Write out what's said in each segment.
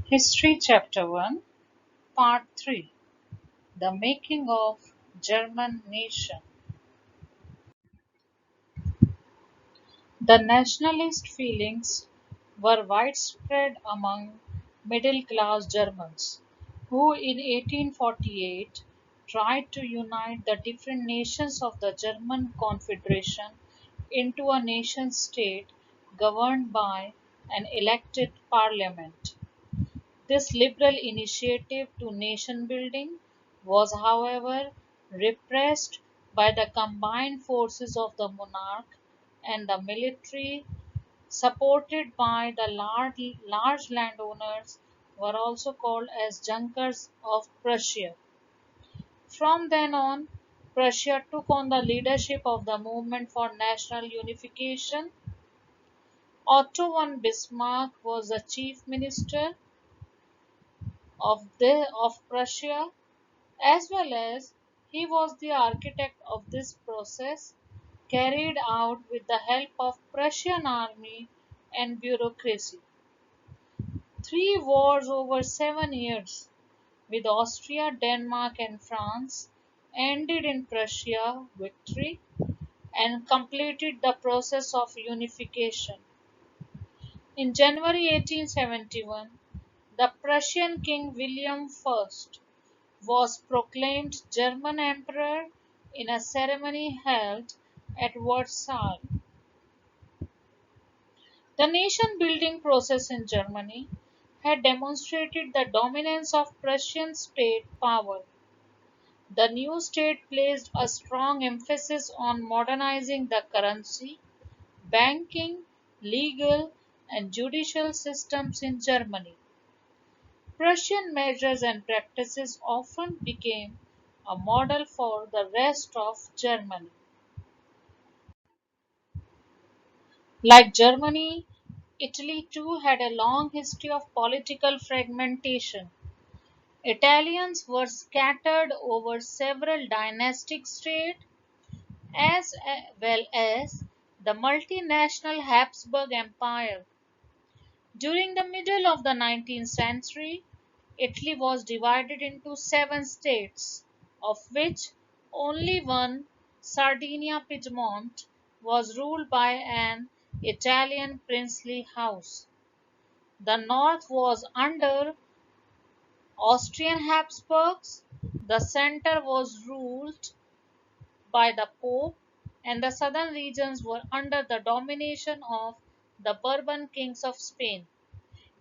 History Chapter 1, Part 3, The Making of German Nation. The nationalist feelings were widespread among middle-class Germans, who in 1848 tried to unite the different nations of the German Confederation into a nation-state governed by an elected parliament. This liberal initiative to nation building was, however, repressed by the combined forces of the monarch and the military, supported by the large landowners, were also called as Junkers of Prussia. From then on, Prussia took on the leadership of the movement for national unification. Otto von Bismarck was the chief minister of Prussia, as well as he was the architect of this process, carried out with the help of Prussian army and bureaucracy. Three wars over 7 years with Austria, Denmark, and France ended in Prussia victory and completed the process of unification. In January 1871, the Prussian King William I was proclaimed German Emperor in a ceremony held at Versailles. The nation building process in Germany had demonstrated the dominance of Prussian state power. The new state placed a strong emphasis on modernizing the currency, banking, legal, and judicial systems in Germany. Prussian measures and practices often became a model for the rest of Germany. Like Germany, Italy too had a long history of political fragmentation. Italians were scattered over several dynastic states as well as the multinational Habsburg Empire. During the middle of the 19th century, Italy was divided into 7 states, of which only one, Sardinia Piedmont, was ruled by an Italian princely house. The north was under Austrian Habsburgs, the center was ruled by the Pope, and the southern regions were under the domination of the Bourbon kings of Spain.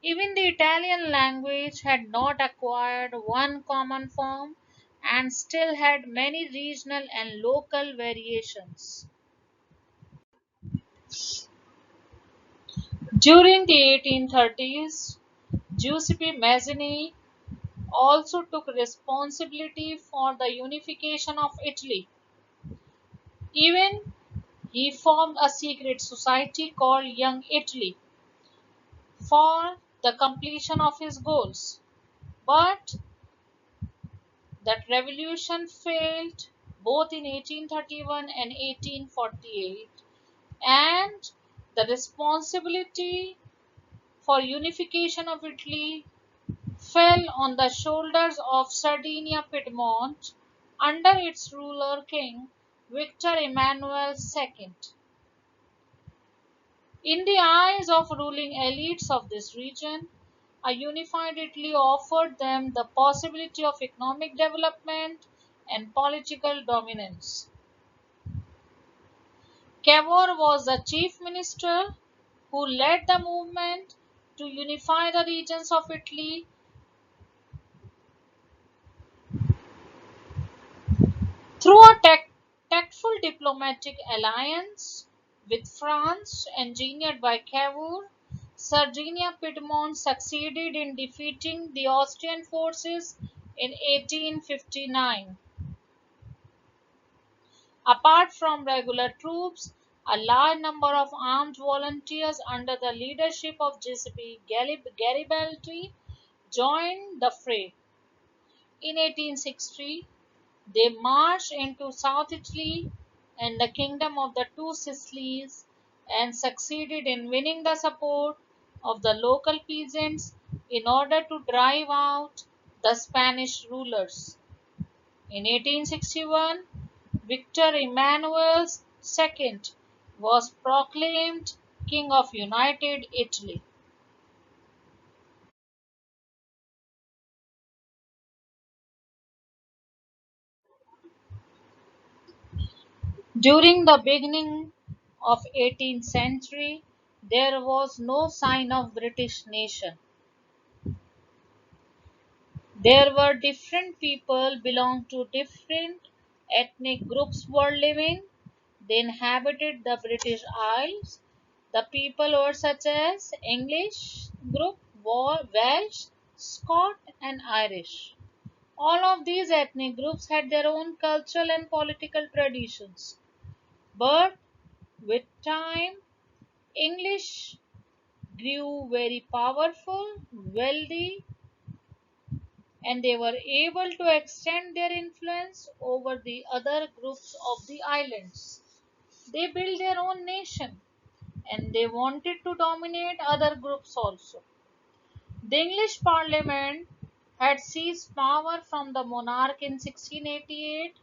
Even the Italian language had not acquired one common form and still had many regional and local variations. During the 1830s, Giuseppe Mazzini also took responsibility for the unification of Italy. Even he formed a secret society called Young Italy for the completion of his goals. But that revolution failed both in 1831 and 1848, and the responsibility for unification of Italy fell on the shoulders of Sardinia Piedmont under its ruler King Victor Emmanuel II. In the eyes of ruling elites of this region, a unified Italy offered them the possibility of economic development and political dominance. Cavour was the chief minister who led the movement to unify the regions of Italy through a tactful diplomatic alliance with France engineered by Cavour. Sardinia Piedmont succeeded in defeating the Austrian forces in 1859. Apart from regular troops, a large number of armed volunteers under the leadership of Giuseppe Garibaldi joined the fray. In 1860, they marched into South Italy and the Kingdom of the Two Sicilies and succeeded in winning the support of the local peasants in order to drive out the Spanish rulers. In 1861, Victor Emmanuel II was proclaimed King of United Italy. During the beginning of 18th century, there was no sign of British nation. There were different people belonged to different ethnic groups were living. They inhabited the British Isles. The people were such as English group, Welsh, Scot, and Irish. All of these ethnic groups had their own cultural and political traditions. But with time, English grew very powerful, wealthy, and they were able to extend their influence over the other groups of the islands. They built their own nation and they wanted to dominate other groups also. The English Parliament had seized power from the monarch in 1688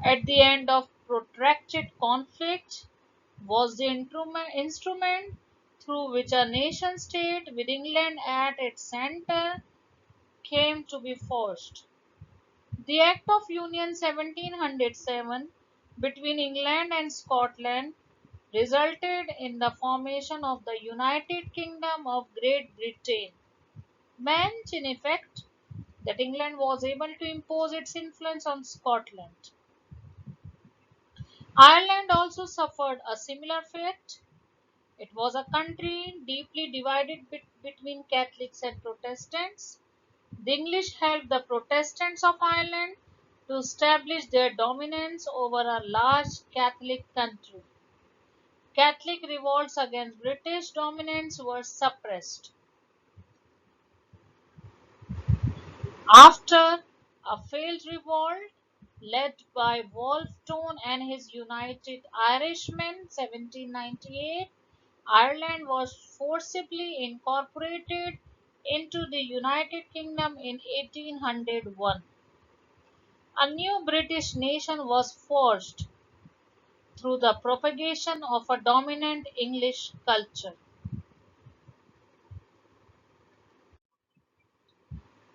at the end of protracted conflict was the instrument through which a nation state with England at its center came to be forged. The Act of Union 1707 between England and Scotland resulted in the formation of the United Kingdom of Great Britain, meant in effect that England was able to impose its influence on Scotland. Ireland also suffered a similar fate. It was a country deeply divided between Catholics and Protestants. The English helped the Protestants of Ireland to establish their dominance over a large Catholic country. Catholic revolts against British dominance were suppressed. After a failed revolt led by Wolfe and his United Irishmen 1798, Ireland was forcibly incorporated into the United Kingdom in 1801. A new British nation was forged through the propagation of a dominant English culture.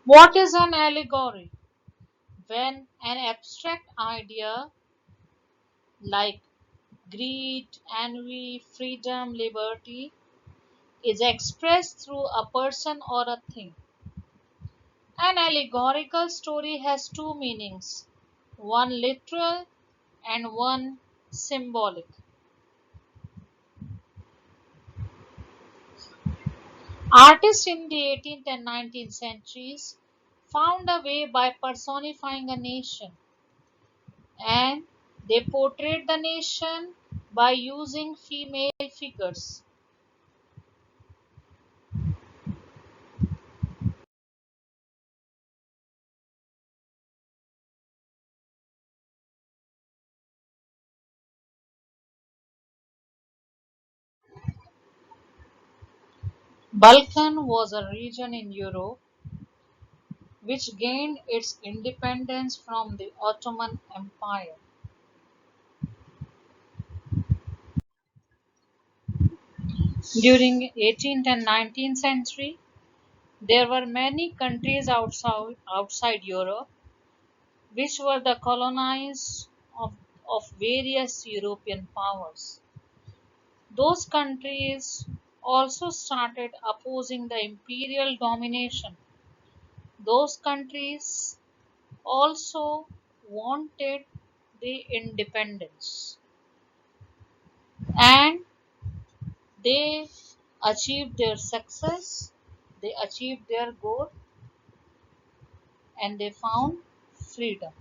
What is an allegory? When an abstract idea like greed, envy, freedom, liberty is expressed through a person or a thing. An allegorical story has two meanings, one literal and one symbolic. Artists in the 18th and 19th centuries found a way by personifying a nation, and they portrayed the nation by using female figures. Balkan was a region in Europe which gained its independence from the Ottoman Empire. During 18th and 19th century, there were many countries outside Europe which were the colonies of various European powers. Those countries also started opposing the imperial domination. Those countries also wanted the independence and they achieved their success, they achieved their goal, and they found freedom.